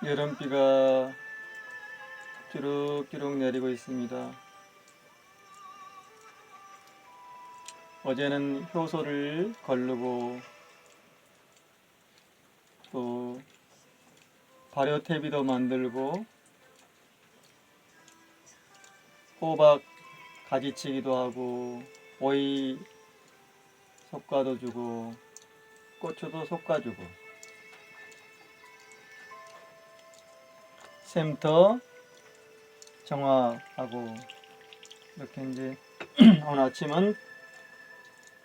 여름비가 주룩주룩 내리고 있습니다. 어제는 효소를 거르고 또 발효태비도 만들고 호박 가지치기도 하고 오이 솎아도 주고 고추도 솎아주고 샘터 정화하고 이렇게 이제 오늘 아침은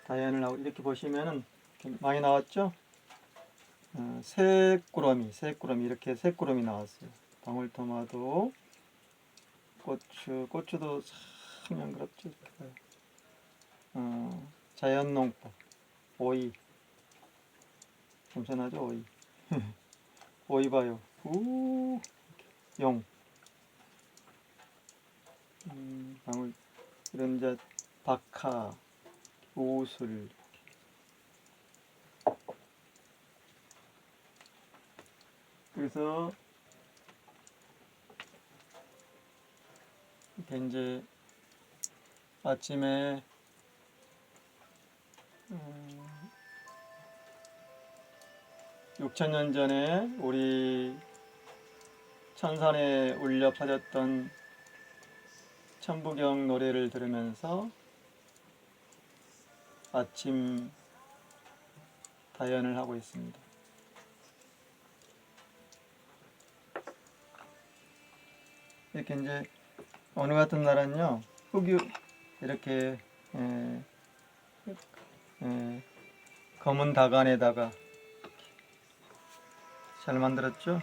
다연을 하고 이렇게 보시면은 이렇게 많이 나왔죠? 새꾸러미 이렇게 새꾸러미 나왔어요. 방울토마토, 고추도 참 양그럽죠. 자연농법, 오이, 겸손하죠 오이. 오이 봐요. 용, 방울 이런 이제 박하, 우술. 그래서 이렇게 이제 아침에 6000년 전에 우리 천산에 울려 퍼졌던 천부경 노래를 들으면서 아침 다연을 하고 있습니다. 이렇게 이제 오늘 같은 날은요 흑유 이렇게 검은 다간에다가 잘 만들었죠.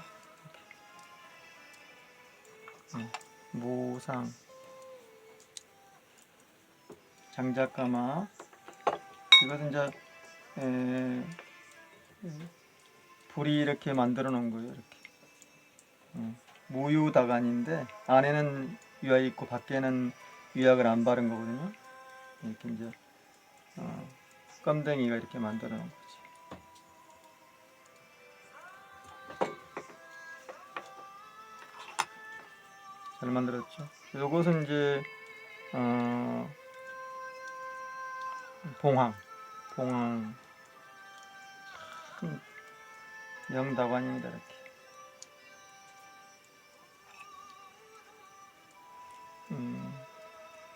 무상 장작가마 이것은 이제 불이 이렇게 만들어 놓은 거예요. 이렇게 무유다간인데 안에는 유약이 있고 밖에는 유약을 안 바른 거거든요. 이렇게 이제 껌댕이가 이렇게 만들어 놓은 거지. 잘 만들었죠. 요것은 이제 봉황 명다관입니다. 이렇게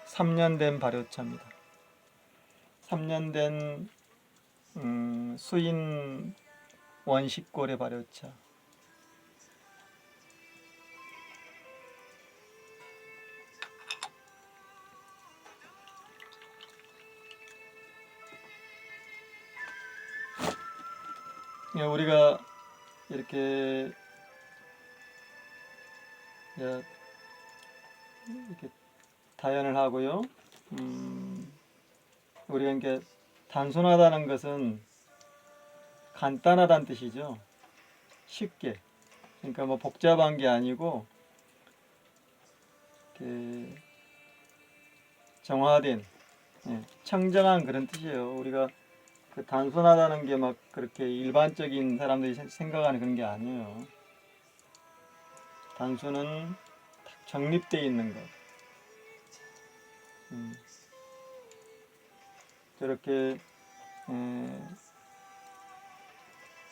3년 된 발효차입니다. 3년 된 수인 원식골의 발효차. 우리가 이렇게 다연을 하고요. 우리가 이게 단순하다는 것은 간단하다는 뜻이죠. 쉽게. 그러니까 뭐 복잡한 게 아니고 이렇게 정화된, 청정한 그런 뜻이에요. 우리가 그 단순하다는 게 막 그렇게 일반적인 사람들이 생각하는 그런 게 아니에요. 단순은 딱 정립되어 있는 것. 저렇게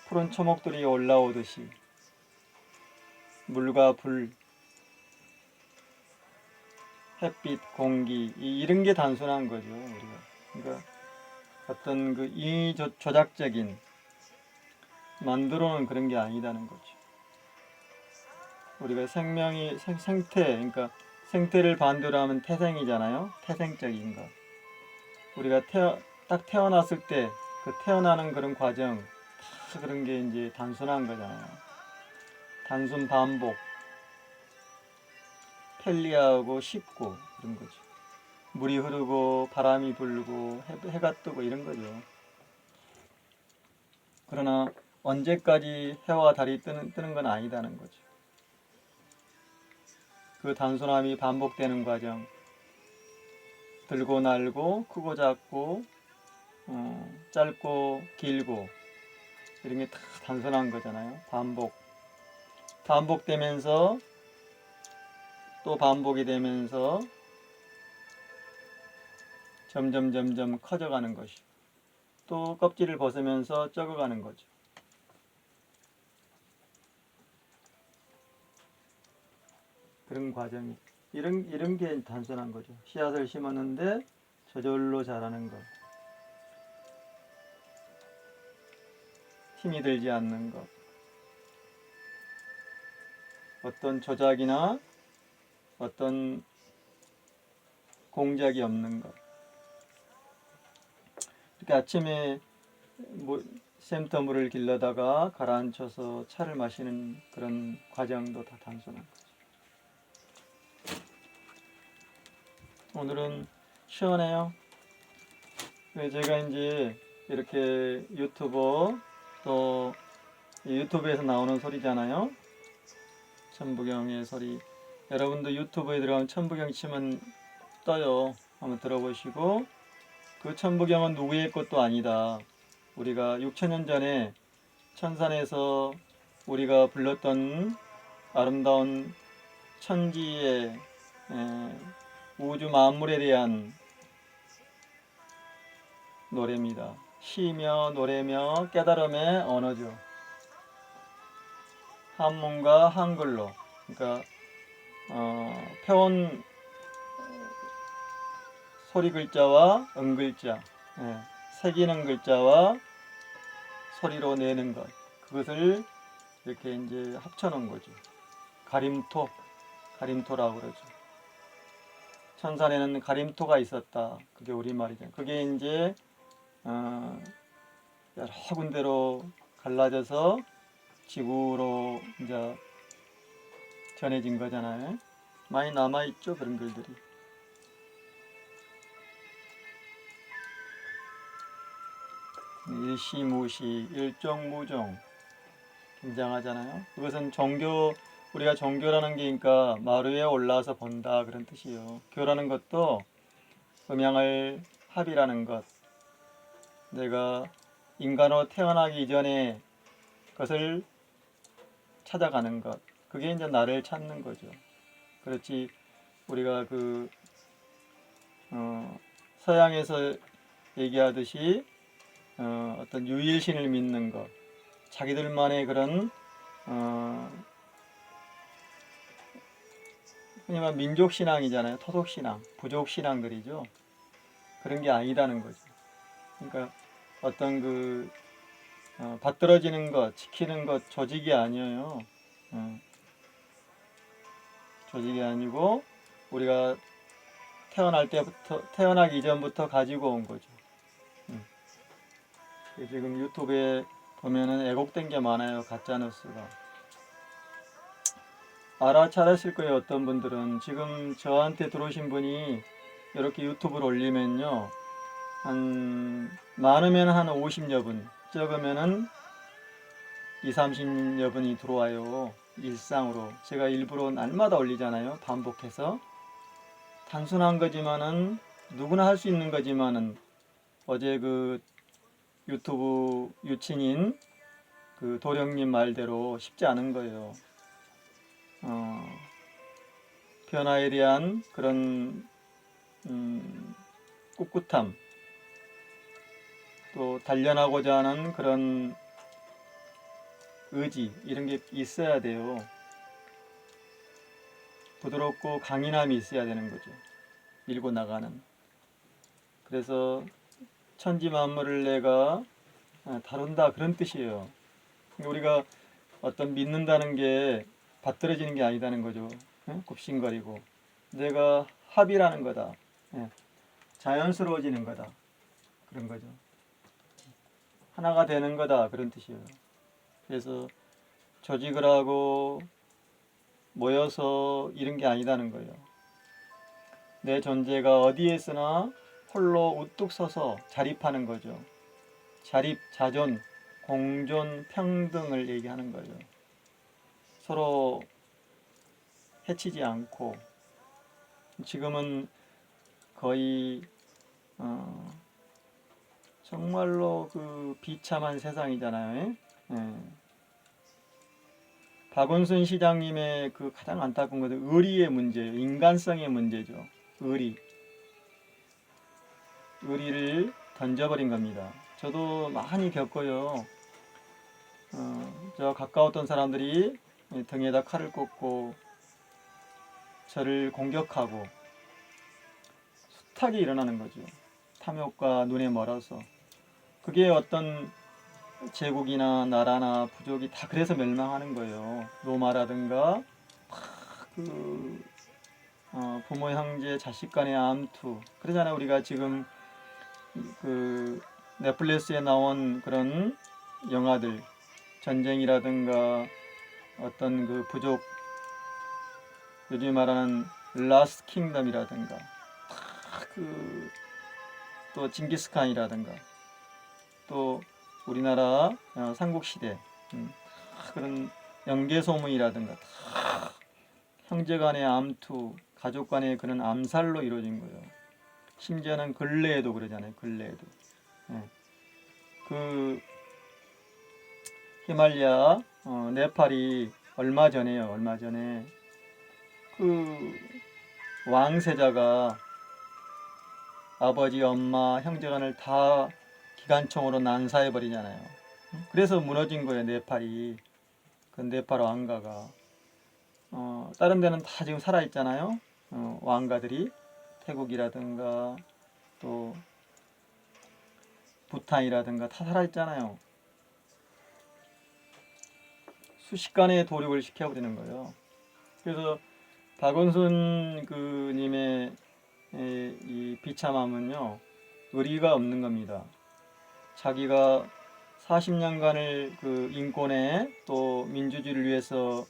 푸른 초목들이 올라오듯이 물과 불, 햇빛, 공기 이런 게 단순한 거죠. 우리가 그러니까 어떤 그 인위 조작적인 만들어놓은 그런 게 아니다는 거죠. 우리가 생명이 생태, 그러니까 생태를 반대로 하면 태생이잖아요. 태생적인 것. 우리가 딱 태어났을 때 그 태어나는 그런 과정 다 그런 게 이제 단순한 거잖아요. 단순 반복, 편리하고 쉽고 그런 거죠. 물이 흐르고 바람이 불고 해가 뜨고 이런 거죠. 그러나 언제까지 해와 달이 뜨는 건 아니다는 거죠. 그 단순함이 반복되는 과정, 들고 날고 크고 작고 짧고 길고 이런 게 다 단순한 거잖아요. 반복. 반복되면서 또 반복이 되면서 점점 커져가는 것이, 또 껍질을 벗으면서 적어가는 거죠. 그런 과정이, 이런 게 단순한 거죠. 씨앗을 심었는데 저절로 자라는 것, 힘이 들지 않는 것, 어떤 조작이나 어떤 공작이 없는 것. 이렇게 아침에 샘터물을 길러다가 가라앉혀서 차를 마시는 그런 과정도 다 단순한 거죠. 오늘은 시원해요. 제가 이제 이렇게 또 유튜브에서 나오는 소리잖아요. 천부경의 소리. 여러분도 유튜브에 들어가면 천부경 치면 떠요. 한번 들어보시고, 그 천부경은 누구의 것도 아니다. 우리가 6천년 전에 천산에서 우리가 불렀던 아름다운 천지의 우주 만물에 대한 노래입니다. 시며 노래며 깨달음의 언어죠. 한문과 한글로, 그러니까 표현 소리 글자와 음글자, 새기는 글자와 소리로 내는 것, 그것을 이렇게 이제 합쳐놓은 거죠. 가림토라고 그러죠. 천산에는 가림토가 있었다. 그게 우리말이죠. 그게 이제 여러 군데로 갈라져서 지구로 이제 전해진 거잖아요. 많이 남아있죠, 그런 글들이. 일시무시, 일종무종, 굉장하잖아요. 그것은 우리가 종교라는 게 그러니까 말 위에 올라와서 본다, 그런 뜻이에요. 교라는 것도 음양을 합이라는 것, 내가 인간으로 태어나기 이전에 그것을 찾아가는 것, 그게 이제 나를 찾는 거죠. 그렇지, 우리가 서양에서 얘기하듯이 어떤 유일신을 믿는 것, 자기들만의 그런 흔히 말 민족신앙이잖아요. 토속신앙, 부족신앙들이죠. 그런 게 아니다는 거죠. 그러니까 어떤 받들어지는 것, 지키는 것, 조직이 아니에요. 조직이 아니고 우리가 태어나기 이전부터 가지고 온 거죠. 지금 유튜브에 보면은 애곡된 게 많아요. 가짜뉴스가. 알아차렸을 거예요. 어떤 분들은. 지금 저한테 들어오신 분이 이렇게 유튜브를 올리면요, 많으면 한 50여 분, 적으면은 20, 30여 분이 들어와요. 일상으로. 제가 일부러 날마다 올리잖아요. 반복해서. 단순한 거지만은, 누구나 할 수 있는 거지만은, 어제 유튜브 유친인 도령님 말대로 쉽지 않은 거예요. 변화에 대한 그런 꿋꿋함, 또 단련하고자 하는 그런 의지, 이런 게 있어야 돼요. 부드럽고 강인함이 있어야 되는 거죠. 밀고 나가는. 그래서 천지 만물을 내가 다룬다, 그런 뜻이에요. 우리가 어떤 믿는다는 게 받들어지는 게 아니다는 거죠. 굽신거리고 내가 합이라는 거다. 자연스러워지는 거다, 그런 거죠. 하나가 되는 거다, 그런 뜻이에요. 그래서 조직을 하고 모여서 이런 게 아니다는 거예요. 내 존재가 어디에서나 홀로 우뚝 서서 자립하는 거죠. 자립, 자존, 공존, 평등을 얘기하는 거예요. 서로 해치지 않고. 지금은 거의 정말로 비참한 세상이잖아요. 박원순 시장님의 그 가장 안타까운 것은 의리의 문제예요. 인간성의 문제죠. 의리를 던져버린 겁니다. 저도 많이 겪어요. 저 가까웠던 사람들이 등에다 칼을 꽂고 저를 공격하고 숱하게 일어나는 거죠. 탐욕과 눈에 멀어서. 그게 어떤 제국이나 나라나 부족이 다 그래서 멸망하는 거예요. 로마라든가 부모 형제 자식 간의 암투 그러잖아요. 우리가 지금 그 넷플릭스에 나온 그런 영화들 전쟁이라든가 어떤 그 부족 요즘 말하는 라스트 킹덤이라든가 또 징기스칸이라든가 또 우리나라 삼국시대 그런 영계소문이라든가 다 형제 간의 암투 가족 간의 그런 암살로 이루어진 거예요. 심지어는 근래에도 그러잖아요. 근래에도 그 히말리아 네팔이 얼마 전에 그 왕세자가 아버지, 엄마, 형제간을 다 기관총으로 난사해 버리잖아요. 그래서 무너진 거예요. 네팔이. 그 네팔 왕가가 다른 데는 다 지금 살아 있잖아요. 왕가들이 태국이라든가 또 부탄이라든가 다 살아 있잖아요. 순식간에 도륙을 시켜버리는 거예요. 그래서 박원순 님의 이 비참함은요, 의리가 없는 겁니다. 자기가 40년간을 그 인권에 또 민주주의를 위해서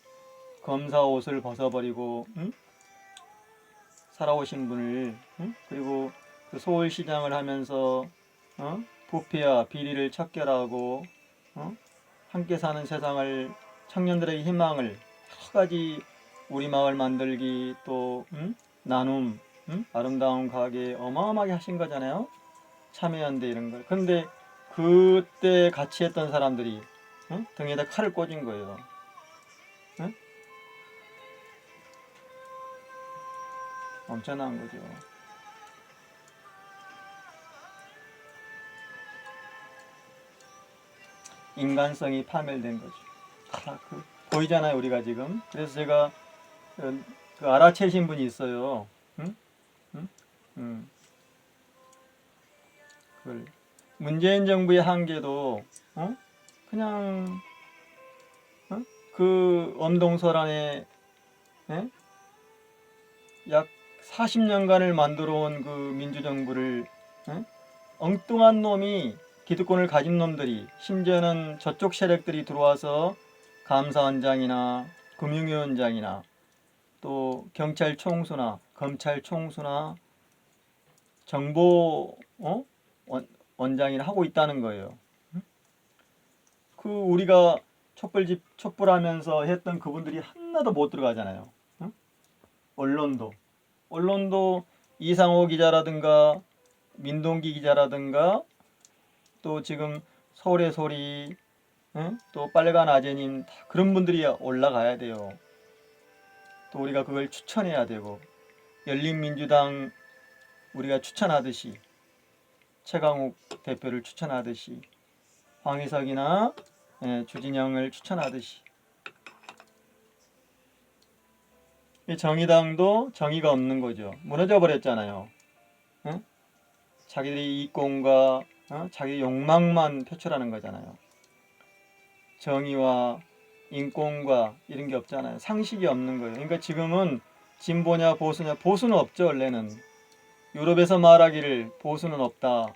검사 옷을 벗어버리고 살아오신 분을 그리고 그 서울시장을 하면서 부패와 비리를 척결하고 함께 사는 세상을 청년들에게 희망을 여러 가지 우리 마을 만들기 또 나눔 아름다운 가게 어마어마하게 하신 거잖아요. 참여연대 이런 걸. 그런데 그때 같이 했던 사람들이 등에다 칼을 꽂은 거예요. 엄청난 거죠. 인간성이 파멸된 거죠. 다 보이잖아요, 우리가 지금. 그래서 제가 그 알아채신 분이 있어요. 문재인 정부의 한계도 그냥 그 엄동설 안에 약 40년간을 만들어 온 그 민주정부를 엉뚱한 놈이 기득권을 가진 놈들이 심지어는 저쪽 세력들이 들어와서 감사원장이나 금융위원장이나 또 경찰 총수나 검찰 총수나 정보 원장이나 하고 있다는 거예요. 그 우리가 촛불하면서 했던 그분들이 하나도 못 들어가잖아요. 언론도 이상호 기자라든가 민동기 기자라든가 또 지금 서울의 소리 또 빨간 아재님 그런 분들이 올라가야 돼요. 또 우리가 그걸 추천해야 되고 열린민주당 우리가 추천하듯이 최강욱 대표를 추천하듯이 황희석이나 주진영을 추천하듯이 이 정의당도 정의가 없는 거죠. 무너져 버렸잖아요. 자기들이 이권과 자기 욕망만 표출하는 거잖아요. 정의와 인권과 이런 게 없잖아요. 상식이 없는 거예요. 그러니까 지금은 진보냐 보수냐, 보수는 없죠. 원래는 유럽에서 말하기를 보수는 없다.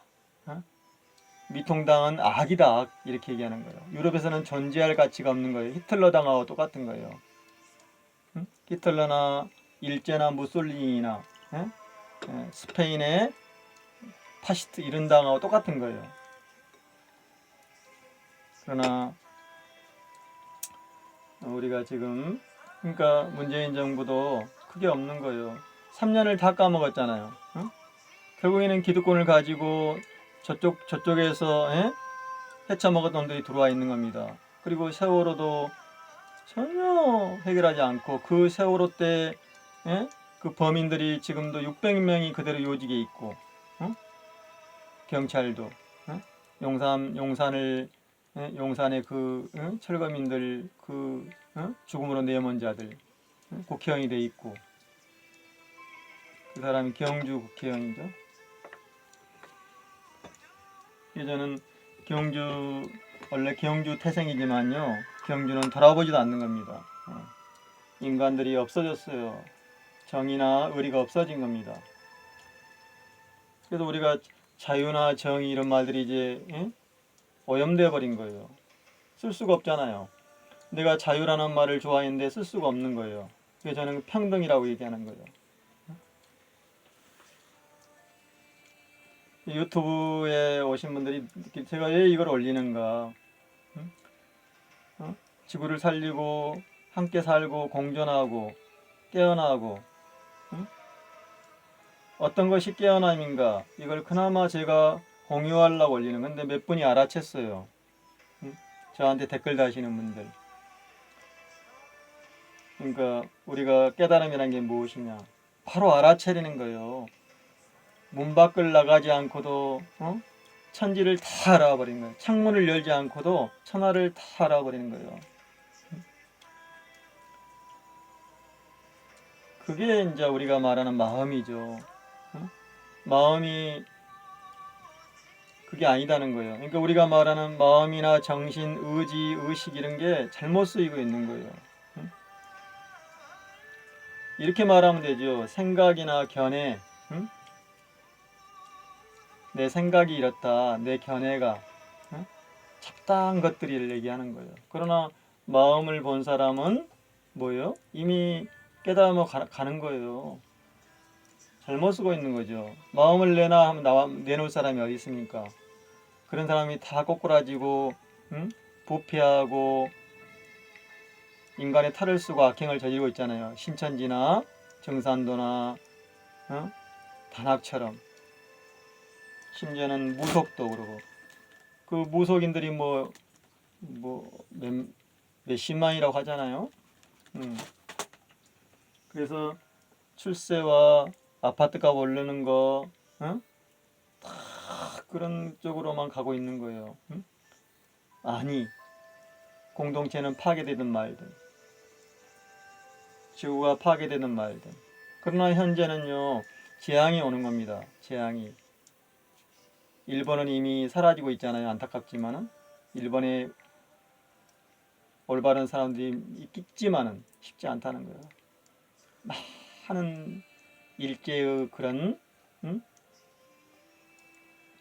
미통당은 악이다, 악 이렇게 얘기하는 거예요. 유럽에서는 존재할 가치가 없는 거예요. 히틀러 당하고 똑같은 거예요. 히틀러나 일제나 무솔리니나 스페인의 파시스트 이런 당하고 똑같은 거예요. 그러나 우리가 지금 그러니까 문재인 정부도 크게 없는 거예요. 3년을 다 까먹었잖아요. 결국에는 기득권을 가지고 저쪽에서 헤쳐먹었던 놈들이 들어와 있는 겁니다. 그리고 세월호도 전혀 해결하지 않고 그 세월호 때 예? 그 범인들이 지금도 600명이 그대로 요직에 있고 어? 경찰도 용산을 용산의 그 철거민들 그 죽음으로 내몬 자들 국회의원이 돼 있고 그 사람이 경주 국회의원이죠. 저는 경주 원래 경주 태생이지만요 경주는 돌아보지도 않는 겁니다. 인간들이 없어졌어요. 정의나 의리가 없어진 겁니다. 그래서 우리가 자유나 정의 이런 말들이 이제 오염되어 버린 거예요. 쓸 수가 없잖아요. 내가 자유라는 말을 좋아했는데 쓸 수가 없는 거예요. 그래서 저는 평등이라고 얘기하는 거예요. 유튜브에 오신 분들이 제가 왜 이걸 올리는가? 지구를 살리고 함께 살고 공존하고 깨어나고 어떤 것이 깨어남인가? 이걸 그나마 제가 공유하려고 올리는 건데 몇 분이 알아챘어요. 저한테 댓글 다시는 분들. 그러니까 우리가 깨달음이라는 게 무엇이냐? 바로 알아차리는 거예요. 문 밖을 나가지 않고도 천지를 다 알아버리는 거예요. 창문을 열지 않고도 천하를 다 알아버리는 거예요. 그게 이제 우리가 말하는 마음이죠. 마음이 그게 아니다는 거예요. 그러니까 우리가 말하는 마음이나 정신, 의지, 의식 이런 게 잘못 쓰이고 있는 거예요. 이렇게 말하면 되죠. 생각이나 견해, 내 생각이 이렇다, 내 견해가 잡다한 것들을 얘기하는 거예요. 그러나 마음을 본 사람은 뭐예요? 이미 깨달으며 가는 거예요. 잘못 쓰고 있는 거죠. 마음을 내놔 하면 내놓을 사람이 어디 있습니까? 그런 사람이 다 꼬꾸라지고 부패하고 인간의 탈을 쓰고 악행을 저지르고 있잖아요. 신천지나 정산도나 단학처럼 심지어는 무속도 그러고 그 무속인들이 몇십만이라고 하잖아요. 그래서 출세와 아파트값 오르는 거 다 그런 쪽으로만 가고 있는 거예요. 아니 공동체는 파괴되든 말든 지구가 파괴되든 말든 그러나 현재는요 재앙이 오는 겁니다. 재앙이 일본은 이미 사라지고 있잖아요. 안타깝지만은 일본에 올바른 사람들이 있지만은 쉽지 않다는 거예요. 많은 일제의 그런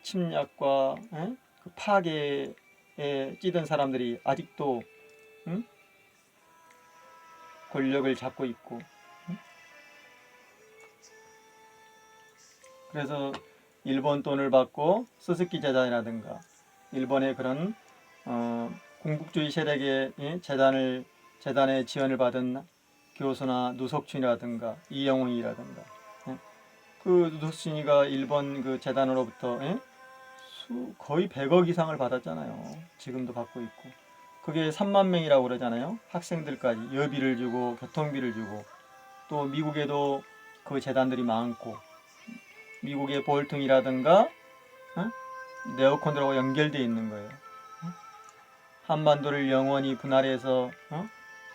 침략과 그 파괴에 찌든 사람들이 아직도 권력을 잡고 있고 그래서 일본 돈을 받고 스스키 재단이라든가 일본의 그런 군국주의 세력의 재단의 지원을 받은 교수나 누석춘이라든가 이영웅이라든가 그 누석춘이가 일본 그 재단으로부터 거의 100억 이상을 받았잖아요. 지금도 받고 있고 그게 3만 명이라고 그러잖아요. 학생들까지 여비를 주고 교통비를 주고 또 미국에도 그 재단들이 많고 미국의 볼튼이라든가 네오콘들하고 연결되어 있는 거예요. 한반도를 영원히 분할해서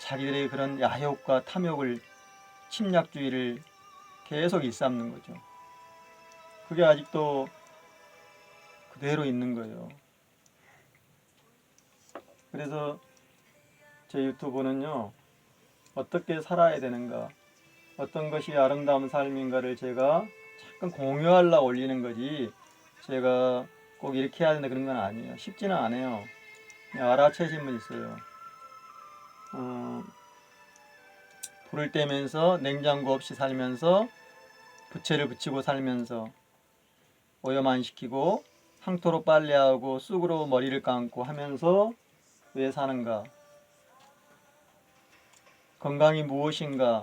자기들의 그런 야욕과 탐욕을 침략주의를 계속 일삼는 거죠. 그게 아직도 그대로 있는 거예요. 그래서 제 유튜브는요 어떻게 살아야 되는가 어떤 것이 아름다운 삶인가를 제가 잠깐 공유하려고 올리는 거지 제가 꼭 이렇게 해야 된다 그런 건 아니에요. 쉽지는 않아요. 알아채신 분 있어요. 불을 떼면서 냉장고 없이 살면서 부채를 붙이고 살면서 오염 안 시키고 황토로 빨래하고 쑥으로 머리를 감고 하면서 왜 사는가? 건강이 무엇인가?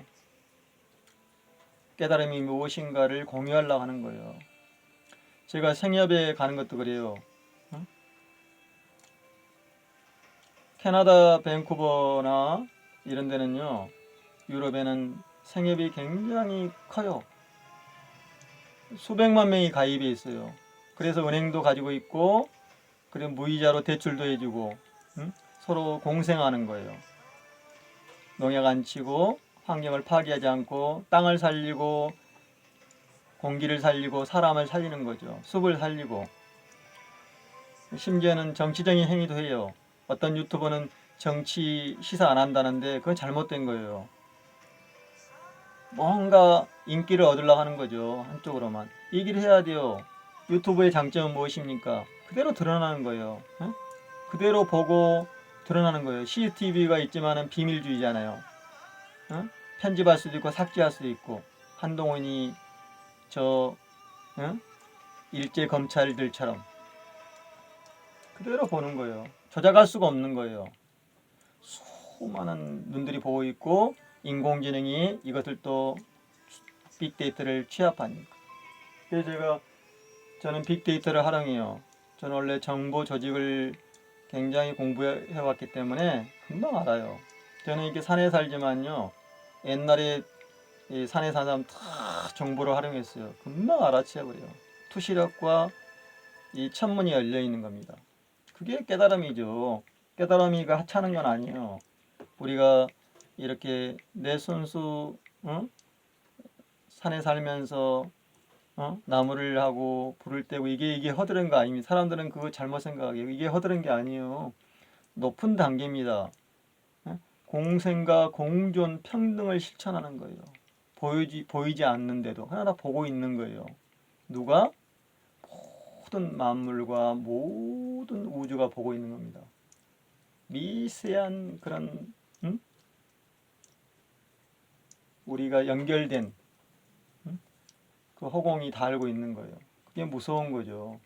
깨달음이 무엇인가를 공유하려고 하는 거예요. 제가 생협에 가는 것도 그래요. 캐나다 밴쿠버나 이런 데는요, 유럽에는 생협이 굉장히 커요. 수백만 명이 가입해 있어요. 그래서 은행도 가지고 있고, 그리고 무이자로 대출도 해주고, 서로 공생하는 거예요. 농약 안 치고 환경을 파괴하지 않고 땅을 살리고 공기를 살리고 사람을 살리는 거죠. 숲을 살리고. 심지어는 정치적인 행위도 해요. 어떤 유튜버는 정치 시사 안 한다는데 그건 잘못된 거예요. 뭔가 인기를 얻으려고 하는 거죠. 한쪽으로만. 얘기를 해야 돼요. 유튜브의 장점은 무엇입니까? 그대로 드러나는 거예요. 그대로 보고 드러나는 거예요. CCTV가 있지만은 비밀주의잖아요. 편집할 수도 있고 삭제할 수도 있고. 한동훈이 저 일제 검찰들처럼 그대로 보는 거예요. 조작할 수가 없는 거예요. 수많은 눈들이 보고 있고 인공지능이 이것을 또 빅데이터를 취합하니까. 그래서 저는 빅데이터를 활용해요. 저는 원래 정보 조직을 굉장히 공부해왔기 때문에 금방 알아요. 저는 이렇게 산에 살지만요, 옛날에 이 산에 사는 사람 다 정보를 활용했어요. 금방 알아채버려요. 투시력과 이 천문이 열려 있는 겁니다. 그게 깨달음이죠. 깨달음이가 하찮은 건 아니에요. 우리가 이렇게 내 손수 산에 살면서 나무를 하고 불을 떼고 이게 허드렛 거 아닙니다. 사람들은 그거 잘못 생각해요. 이게 허드렛 게 아니에요. 높은 단계입니다. 공생과 공존 평등을 실천하는 거예요. 보이지 않는데도 하나 보고 있는 거예요. 누가? 모든 만물과 모든 우주가 보고 있는 겁니다. 미세한 그런 우리가 연결된 그 허공이 다 알고 있는 거예요. 그게 무서운 거죠.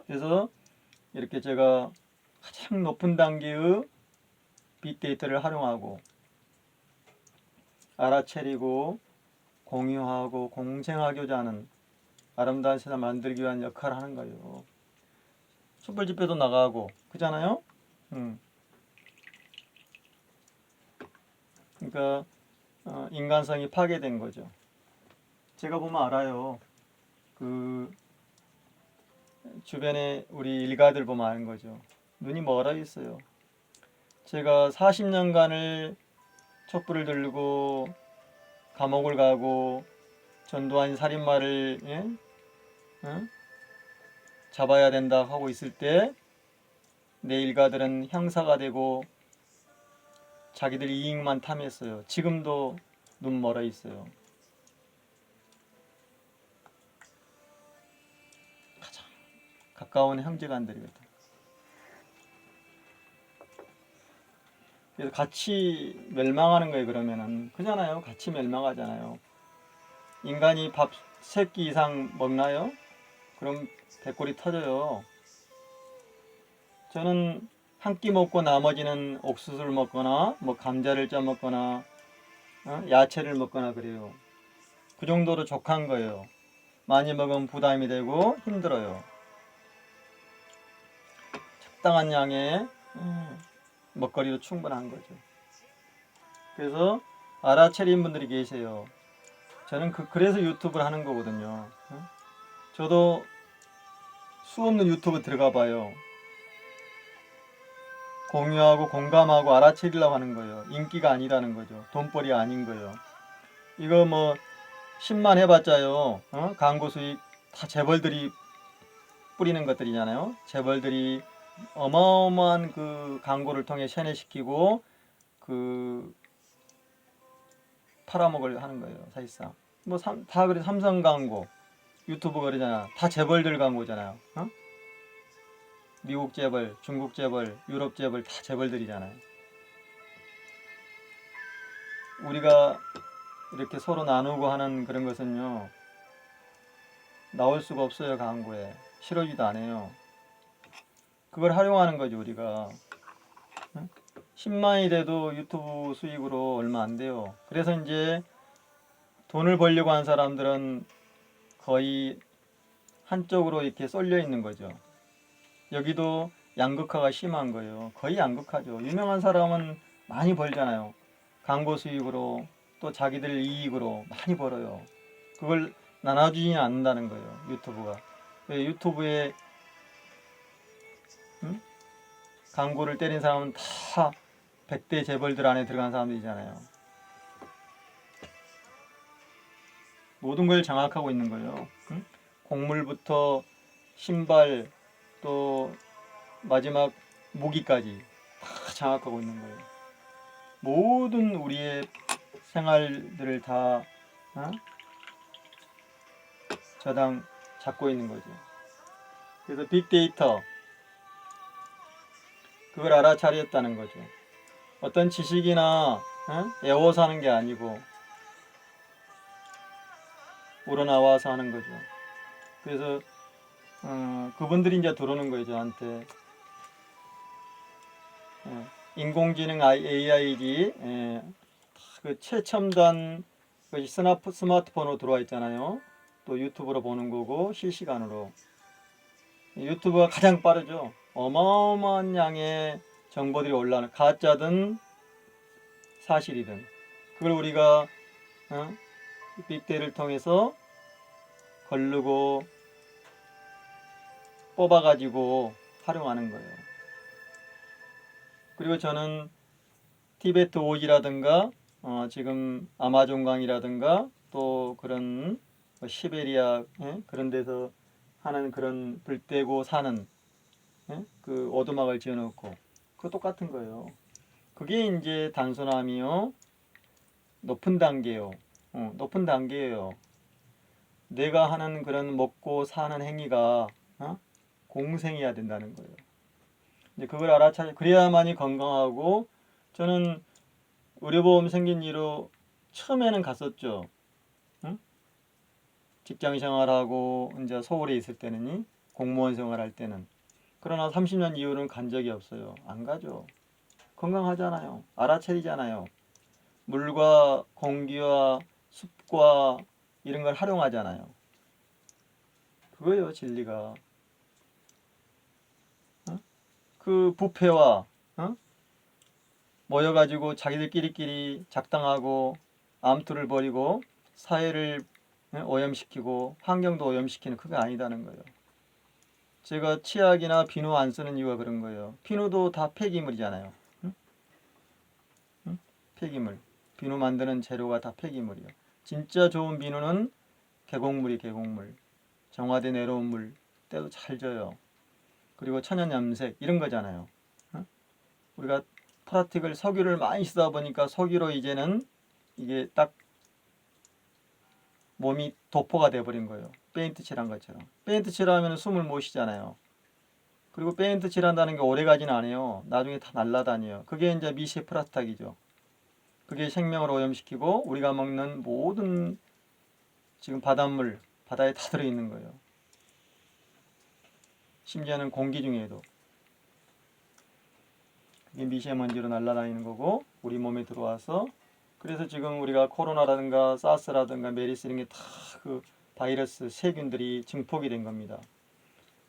그래서 이렇게 제가 가장 높은 단계의 빅데이터를 활용하고 알아차리고 공유하고 공생하고자 하는 아름다운 세상 만들기 위한 역할을 하는 거예요. 촛불 집회도 나가고 그잖아요. 그러니까 인간성이 파괴된 거죠. 제가 보면 알아요. 그 주변에 우리 일가들 보면 아는 거죠. 눈이 멀어 있어요. 제가 40년간을 촛불을 들고 감옥을 가고 전두환 살인마를 잡아야 된다 하고 있을 때 내 일가들은 형사가 되고 자기들 이익만 탐했어요. 지금도 눈 멀어 있어요. 가장 가까운 형제간들이거든. 그래서 같이 멸망하는 거예요. 그러면은 그잖아요. 같이 멸망하잖아요. 인간이 밥 3끼 이상 먹나요? 그럼 배꼽이 터져요. 저는 한 끼 먹고 나머지는 옥수수를 먹거나 뭐 감자를 쪄 먹거나 야채를 먹거나 그래요. 그 정도로 족한 거예요. 많이 먹으면 부담이 되고 힘들어요. 적당한 양의 먹거리도 충분한 거죠. 그래서 알아차린 분들이 계세요. 저는 그래서 유튜브를 하는 거거든요. 저도 수없는 유튜브 들어가 봐요. 공유하고 공감하고 알아채리려고 하는 거예요. 인기가 아니라는 거죠. 돈벌이 아닌 거예요. 이거 뭐 10만 해봤자요. 광고 수익 다 재벌들이 뿌리는 것들이잖아요. 재벌들이 어마어마한 그 광고를 통해 세뇌시키고 그 팔아먹을 하는 거예요. 사실상 뭐 다 그래. 삼성 광고, 유튜브 그러잖아. 다 재벌들 광고잖아요. 미국 재벌, 중국 재벌, 유럽 재벌 다 재벌들이잖아요. 우리가 이렇게 서로 나누고 하는 그런 것은요, 나올 수가 없어요. 광고에 실어지도 않아요. 그걸 활용하는 거죠. 우리가 10만이 돼도 유튜브 수익으로 얼마 안 돼요. 그래서 이제 돈을 벌려고 한 사람들은 거의 한쪽으로 이렇게 쏠려 있는 거죠. 여기도 양극화가 심한 거예요. 거의 양극화죠. 유명한 사람은 많이 벌잖아요. 광고 수익으로 또 자기들 이익으로 많이 벌어요. 그걸 나눠주지는 않는다는 거예요. 유튜브가. 왜 유튜브에 광고를 때린 사람은 다 100대 재벌들 안에 들어간 사람들이잖아요. 모든 걸 장악하고 있는 거예요. 곡물부터 신발 또 마지막 무기까지 다 장악하고 있는 거예요. 모든 우리의 생활들을 다 저당 잡고 있는 거죠. 그래서 빅데이터 그걸 알아차렸다는 거죠. 어떤 지식이나 애워서 하는 게 아니고 우러나와서 하는 거죠. 그래서 그분들이 이제 들어오는 거예요, 저한테. 인공지능 AI지 그 최첨단 스마트폰으로 들어와 있잖아요. 또 유튜브로 보는 거고 실시간으로. 유튜브가 가장 빠르죠. 어마어마한 양의 정보들이 올라오는, 가짜든 사실이든 그걸 우리가 빅데이터를 통해서 걸르고 뽑아가지고 활용하는 거예요. 그리고 저는 티베트 오지라든가 지금 아마존강이라든가 또 그런 시베리아 그런 데서 하는 그런 불 떼고 사는 그 오두막을 지어놓고 그거 똑같은 거예요. 그게 이제 단순함이요, 높은 단계요. 높은 단계예요. 내가 하는 그런 먹고 사는 행위가 공생해야 된다는 거예요. 이제 그걸 그래야만이 건강하고. 저는 의료보험 생긴 이후로 처음에는 갔었죠. 직장 생활하고 이제 서울에 있을 때는 공무원 생활할 때는. 그러나 30년 이후로는 간 적이 없어요. 안 가죠. 건강하잖아요. 알아차리잖아요. 물과 공기와 숲과 이런 걸 활용하잖아요. 그거예요, 진리가. 그 부패와 모여가지고 자기들끼리 작당하고 암투를 벌이고 사회를 오염시키고 환경도 오염시키는, 그게 아니다는 거예요. 제가 치약이나 비누 안 쓰는 이유가 그런 거예요. 비누도 다 폐기물이잖아요. 폐기물. 비누 만드는 재료가 다 폐기물이에요. 진짜 좋은 비누는 계곡물이 계곡물. 정화된 내려온 물 때도 잘 져요. 그리고 천연 염색 이런 거잖아요. 우리가 플라스틱을 석유를 많이 쓰다 보니까 석유로 이제는 이게 딱 몸이 도포가 돼버린 거예요. 페인트 칠한 것처럼. 페인트 칠하면 숨을 못 쉬잖아요. 그리고 페인트 칠한다는 게 오래가지는 않아요. 나중에 다 날라다녀요. 그게 이제 미세 플라스틱이죠. 그게 생명을 오염시키고 우리가 먹는 모든 지금 바닷물, 바다에 다 들어있는 거예요. 심지어는 공기 중에도. 그게 미세먼지로 날아다니는 거고 우리 몸에 들어와서. 그래서 지금 우리가 코로나라든가 사스라든가 메리스 이런 게 다 그 바이러스 세균들이 증폭이 된 겁니다.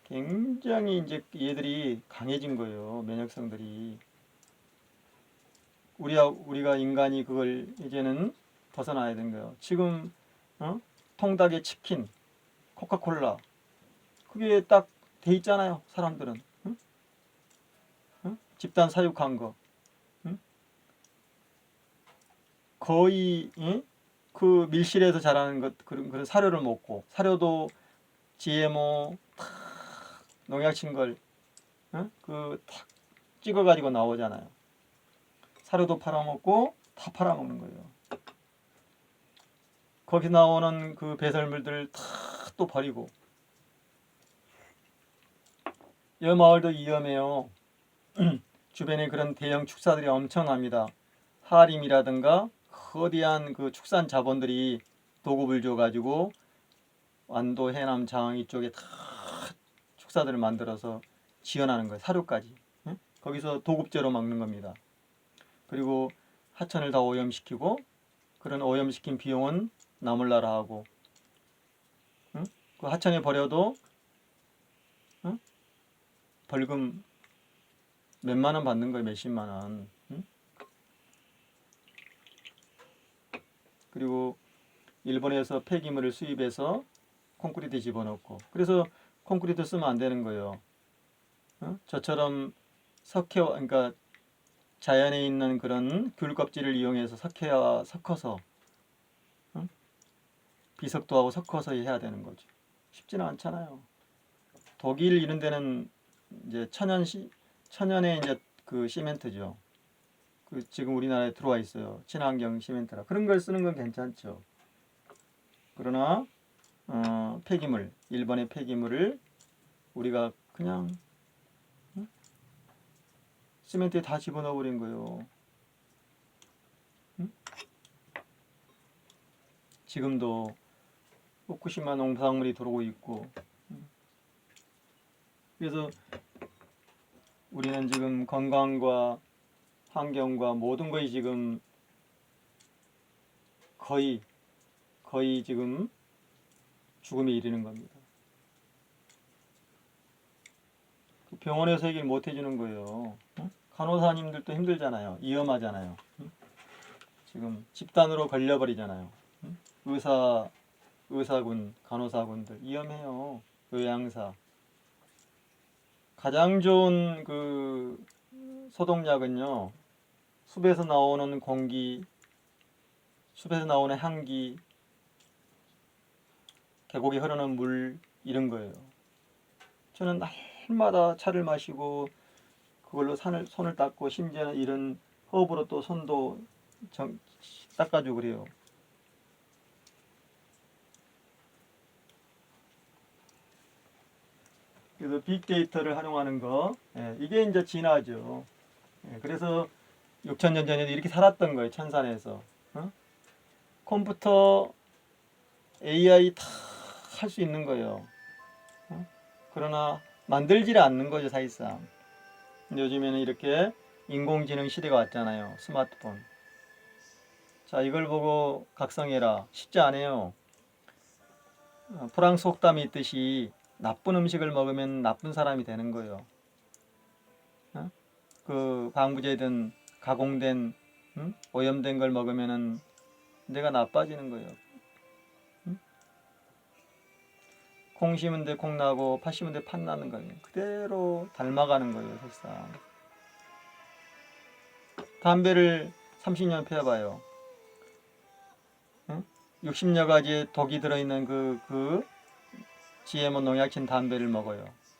굉장히 이제 얘들이 강해진 거예요. 면역성들이. 우리가 인간이 그걸 이제는 벗어나야 되는 거예요. 지금 통닭에 치킨, 코카콜라 그게 딱 돼 있잖아요. 사람들은 집단 사육한 거 거의 그 밀실에서 자라는 것 그런 사료를 먹고, 사료도 GMO 농약 친 걸 그 탁 찍어가지고 나오잖아요. 사료도 팔아먹고 다 팔아먹는 거예요. 거기 나오는 그 배설물들 다 또 버리고. 이 마을도 위험해요. 주변에 그런 대형 축사들이 엄청납니다. 하림이라든가 거대한 그 축산 자본들이 도급을 줘가지고 완도, 해남, 장항 이쪽에 다 축사들을 만들어서 지어나는 거예요. 사료까지. 거기서 도급제로 막는 겁니다. 그리고 하천을 다 오염시키고, 그런 오염시킨 비용은 남을 나라 하고, 그 하천에 버려도 벌금 몇만 원 받는 거예요. 몇십만 원. 응? 그리고 일본에서 폐기물을 수입해서 콘크리트 집어넣고, 그래서 콘크리트 쓰면 안 되는 거예요. 저처럼 그러니까 자연에 있는 그런 귤 껍질을 이용해서 석회와 섞어서 비석도 하고 섞어서 해야 되는 거죠. 쉽지는 않잖아요. 독일 이런 데는 이제 천연의 이제 그 시멘트죠. 그 지금 우리나라에 들어와 있어요. 친환경 시멘트라. 그런 걸 쓰는 건 괜찮죠. 그러나 폐기물, 일본의 폐기물을 우리가 그냥 시멘트에 다 집어넣어 버린 거예요. 지금도 후쿠시마 농산물이 들어오고 있고, 그래서 우리는 지금 건강과 환경과 모든 것이 지금 거의 지금 죽음에 이르는 겁니다. 병원에서 해결 못 해주는 거예요. 간호사님들도 힘들잖아요. 위험하잖아요. 지금 집단으로 걸려버리잖아요. 의사군, 간호사군들 위험해요. 요양사. 가장 좋은 그 소독약은요, 숲에서 나오는 공기, 숲에서 나오는 향기, 계곡에 흐르는 물, 이런 거예요. 저는 날마다 차를 마시고 그걸로 손을 닦고, 심지어는 이런 허브로 또 손도 닦아주고 그래요. 그래서 빅데이터를 활용하는 거, 이게 이제 진화죠. 그래서 6,000년 전에도 이렇게 살았던 거예요. 천산에서. 컴퓨터, AI 다 할 수 있는 거예요. 그러나 만들지를 않는 거죠, 사실상. 요즘에는 이렇게 인공지능 시대가 왔잖아요. 스마트폰. 자, 이걸 보고 각성해라. 쉽지 않아요. 프랑스 속담이 있듯이 나쁜 음식을 먹으면 나쁜 사람이 되는 거예요. 그 방부제든 가공된 오염된 걸 먹으면은 내가 나빠지는 거예요. 콩 심은 데 콩 나고 팥 심은 데 팥 나는 거예요. 그대로 닮아가는 거예요, 사실상. 담배를 30년 피워봐요. 60여 가지의 독이 들어있는 그 GMO 농약친 담배를 먹어요.